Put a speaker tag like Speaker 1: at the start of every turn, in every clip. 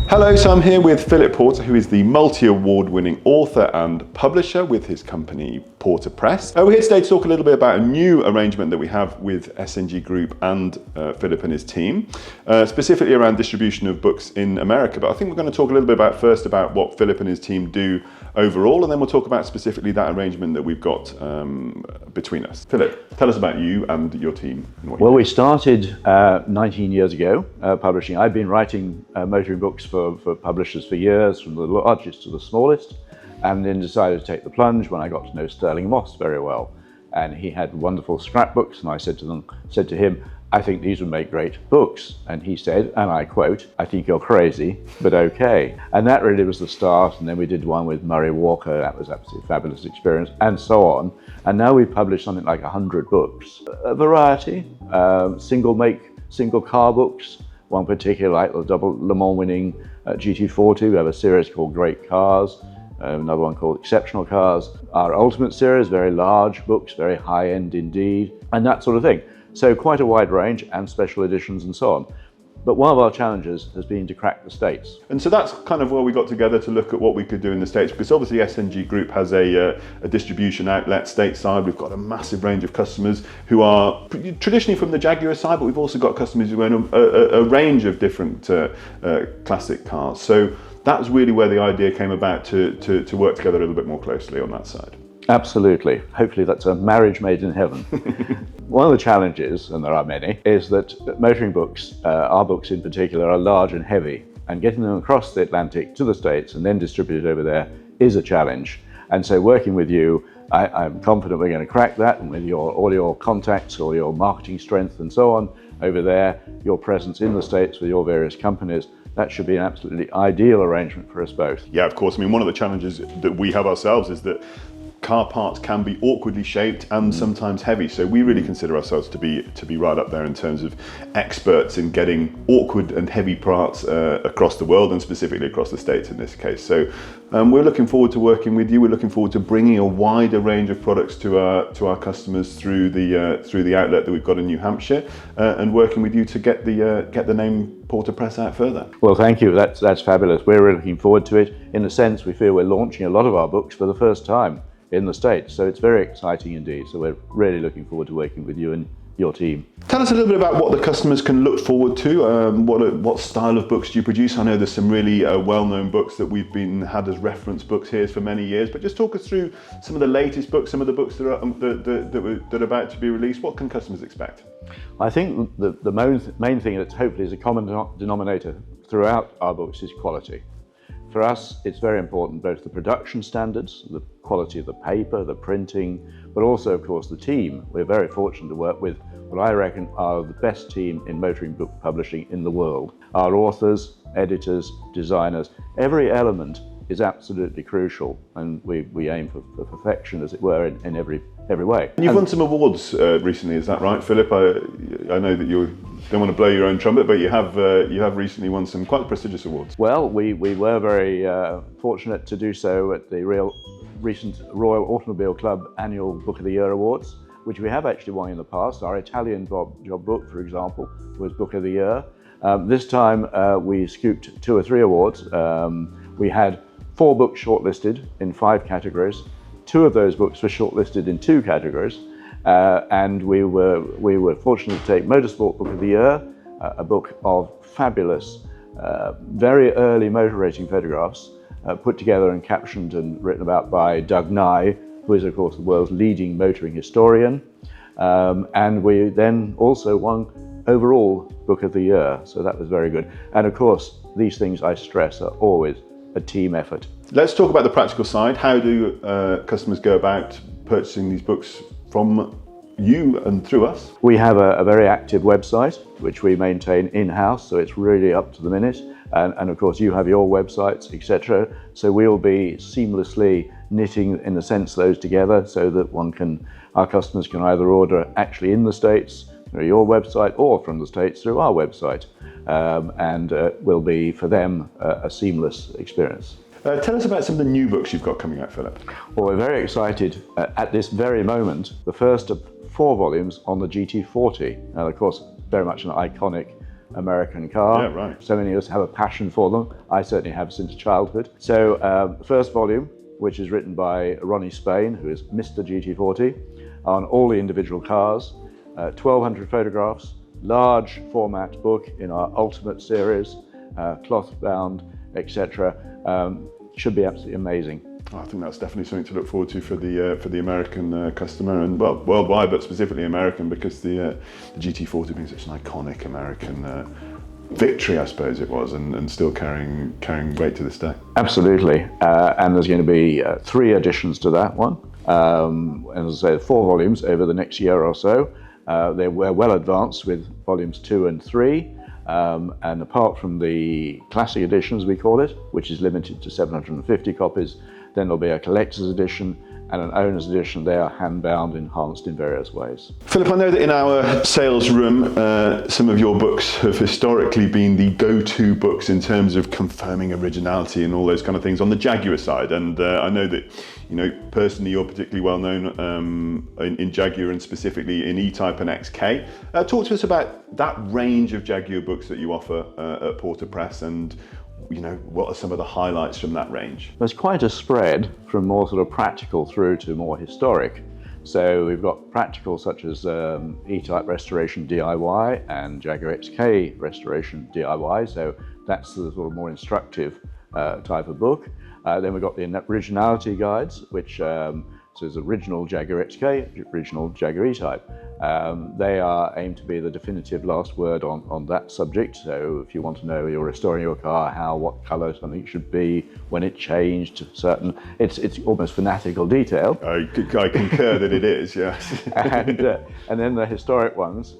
Speaker 1: Hello, so I'm here with Philip Porter, who is the multi-award winning author and publisher with his company Porter Press. We're here today to talk a little bit about a new arrangement that we have with SNG Group and Philip and his team, specifically around distribution of books in America. But I think we're going to talk a little bit first about what Philip and his team do overall, and then we'll talk about specifically that arrangement that we've got between us. Philip, tell us about you and your team.
Speaker 2: Well, we started 19 years ago publishing. I've been writing motoring books for publishers for years, from the largest to the smallest, and then decided to take the plunge when I got to know Sterling Moss very well. And he had wonderful scrapbooks, and I said to him, I think these would make great books. And he said, and I quote, I think you're crazy, but okay. And that really was the start. And then we did one with Murray Walker. That was absolutely a fabulous experience, and so on. And now we've published something like 100 books. A variety, single car books, one particular like the double Le Mans winning GT40. We have a series called Great Cars, another one called Exceptional Cars. Our Ultimate series, very large books, very high end indeed, and that sort of thing. So quite a wide range, and special editions and so on. But one of our challenges has been to crack the States.
Speaker 1: And so that's kind of where we got together to look at what we could do in the States, because obviously SNG Group has a distribution outlet stateside. We've got a massive range of customers who are traditionally from the Jaguar side, but we've also got customers who own a range of different classic cars. So that's really where the idea came about to work together a little bit more closely on that side.
Speaker 2: Absolutely. Hopefully that's a marriage made in heaven. One of the challenges, and there are many, is that motoring books, our books in particular, are large and heavy, and getting them across the Atlantic to the States and then distributed over there is a challenge. And so working with you, I'm confident we're going to crack that, and with all your contacts, all your marketing strength and so on over there, your presence in the States with your various companies, that should be an absolutely ideal arrangement for us both.
Speaker 1: Yeah, of course. I mean, one of the challenges that we have ourselves is that car parts can be awkwardly shaped and sometimes heavy, so we really consider ourselves to be right up there in terms of experts in getting awkward and heavy parts across the world, and specifically across the States in this case. So we're looking forward to working with you. We're looking forward to bringing a wider range of products to our customers through the outlet that we've got in New Hampshire, and working with you to get the name Porter Press out further.
Speaker 2: Well, thank you. That's fabulous. We're really looking forward to it. In a sense, we feel we're launching a lot of our books for the first time in the States, so it's very exciting indeed. So we're really looking forward to working with you and your team.
Speaker 1: Tell us a little bit about what the customers can look forward to. What style of books do you produce? I know there's some really well-known books that we've had as reference books here for many years, but just talk us through some of the latest books, some of the books that are about to be released. What can customers expect?
Speaker 2: I think the main thing that hopefully is a common denominator throughout our books is quality. For us, it's very important, both the production standards, the quality of the paper, the printing, but also, of course, the team. We're very fortunate to work with what I reckon are the best team in motoring book publishing in the world. Our authors, editors, designers, every element is absolutely crucial, and we aim for perfection, as it were, in every way.
Speaker 1: And you've won some awards recently, is that right, Philip? I know that you don't want to blow your own trumpet, but you have recently won some quite prestigious awards.
Speaker 2: Well, we were very fortunate to do so at the recent Royal Automobile Club Annual Book of the Year Awards, which we have actually won in the past. Our Italian job book, for example, was Book of the Year. This time we scooped 2 or 3 awards. We had 4 books shortlisted in 5 categories. 2 of those books were shortlisted in 2 categories, and we were fortunate to take Motorsport Book of the Year, a book of fabulous, very early motor racing photographs, put together and captioned and written about by Doug Nye, who is of course the world's leading motoring historian, and we then also won overall Book of the Year, so that was very good. And of course, these things, I stress, are always a team effort.
Speaker 1: Let's talk about the practical side. How do customers go about purchasing these books from you and through us?
Speaker 2: We have a very active website which we maintain in-house, so it's really up to the minute, and of course you have your websites, etc. So we'll be seamlessly knitting, in a sense, those together so that our customers can either order actually in the States through your website or from the States through our website, and will be for them a seamless experience.
Speaker 1: Tell us about some of the new books you've got coming out, Philip.
Speaker 2: Well, we're very excited at this very moment, the first of 4 volumes on the GT40. Now, of course, very much an iconic American car.
Speaker 1: Yeah, right.
Speaker 2: So many of us have a passion for them. I certainly have since childhood. So the first volume, which is written by Ronnie Spain, who is Mr. GT40, on all the individual cars, 1,200 photographs, large format book in our Ultimate series, cloth bound, etc. Should be absolutely amazing.
Speaker 1: I think that's definitely something to look forward to for the American customer, and well, worldwide, but specifically American, because the GT40 being such an iconic American victory, I suppose it was, and still carrying weight to this day.
Speaker 2: Absolutely, and there's going to be 3 additions to that one. And as I say, 4 volumes over the next year or so. We're well advanced with volumes 2 and 3. And apart from the classic editions, we call it, which is limited to 750 copies, then there'll be a collector's edition and an owner's edition. They are hand-bound, enhanced in various ways.
Speaker 1: Philip, I know that in our sales room, some of your books have historically been the go-to books in terms of confirming originality and all those kind of things on the Jaguar side. And I know that, personally, you're particularly well known in Jaguar and specifically in E-Type and XK. Talk to us about that range of Jaguar books that you offer at Porter Press, and what are some of the highlights from that range?
Speaker 2: There's quite a spread from more sort of practical through to more historic. So we've got practical such as E-Type Restoration DIY and Jaguar XK Restoration DIY. So that's the sort of more instructive type of book. Then we've got the originality guides, which says original Jaguar XK, original Jaguar E-Type. They are aimed to be the definitive last word on that subject. So if you want to know, you're restoring your car, what colour something should be, when it changed to certain, it's almost fanatical detail.
Speaker 1: I concur that it is, yes.
Speaker 2: and then the historic ones,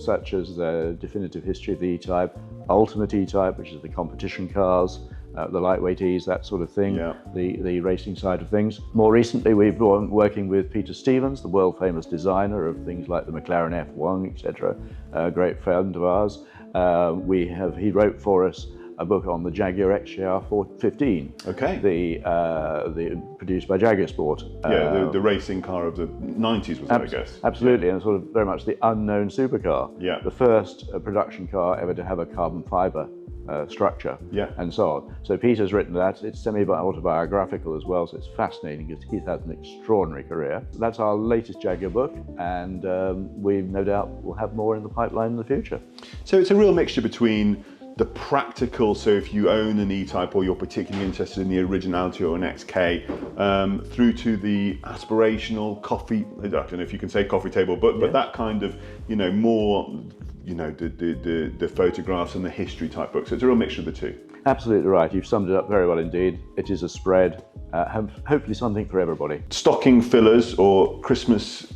Speaker 2: such as the definitive history of the E-Type, Ultimate E-Type, which is the competition cars, the lightweight E's, that sort of thing,
Speaker 1: yeah.
Speaker 2: the racing side of things. More recently, we've been working with Peter Stevens, the world famous designer of things like the McLaren F1, etc., a great friend of ours. He wrote for us a book on the Jaguar XJR 15.
Speaker 1: Okay.
Speaker 2: The produced by Jaguar Sport.
Speaker 1: The racing car of the 90s, was it, I guess?
Speaker 2: Absolutely, and sort of very much the unknown supercar.
Speaker 1: Yeah.
Speaker 2: The first production car ever to have a carbon fibre structure,
Speaker 1: yeah.
Speaker 2: and so on. So Peter's written that. It's semi-autobiographical as well, so it's fascinating because he's had an extraordinary career. That's our latest Jaguar book, and we no doubt will have more in the pipeline in the future. So
Speaker 1: it's a real mixture between the practical, so if you own an E-Type or you're particularly interested in the originality or an XK, through to the aspirational coffee, I don't know if you can say coffee table book, but that kind of, more, the photographs and the history type books. So it's a real mixture of the two. Absolutely right. You've summed it up very well indeed. It is a spread, hopefully something for everybody. Stocking fillers or Christmas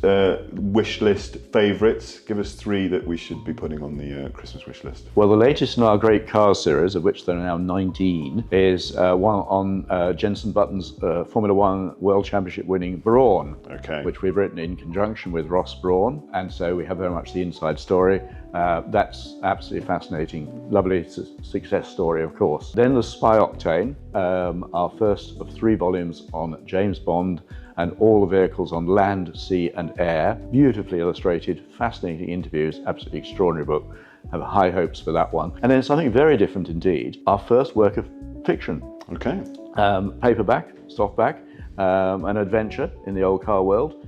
Speaker 1: wish list favourites. Give us 3 that we should be putting on the Christmas wish list. Well, the latest in our Great Cars series, of which there are now 19, is one on Jenson Button's Formula One World Championship winning Brawn, which we've written in conjunction with Ross Brawn, and so we have very much the inside story. That's absolutely fascinating. Lovely success story, of course. Then the Spy Octane, our first of 3 volumes on James Bond and all the vehicles on land, sea and air. Beautifully illustrated, fascinating interviews, absolutely extraordinary book. Have high hopes for that one. And then something very different indeed, our first work of fiction. Paperback, softback, an adventure in the old car world,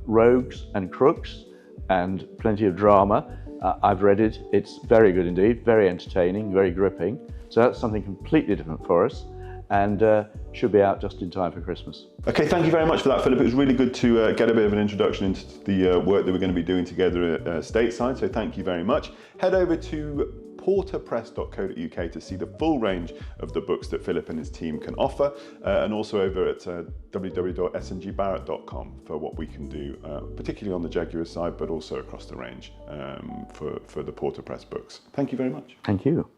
Speaker 1: rogues and crooks and plenty of drama. I've read it, it's very good indeed, very entertaining, very gripping. So that's something completely different for us, and should be out just in time for Christmas. Okay, thank you very much for that, Philip. It was really good to get a bit of an introduction into the work that we're going to be doing together at Stateside, so thank you very much. Head over to porterpress.co.uk to see the full range of the books that Philip and his team can offer, and also over at www.snegbarratt.com for what we can do, particularly on the Jaguar side, but also across the range for the Porter Press books. Thank you very much. Thank you.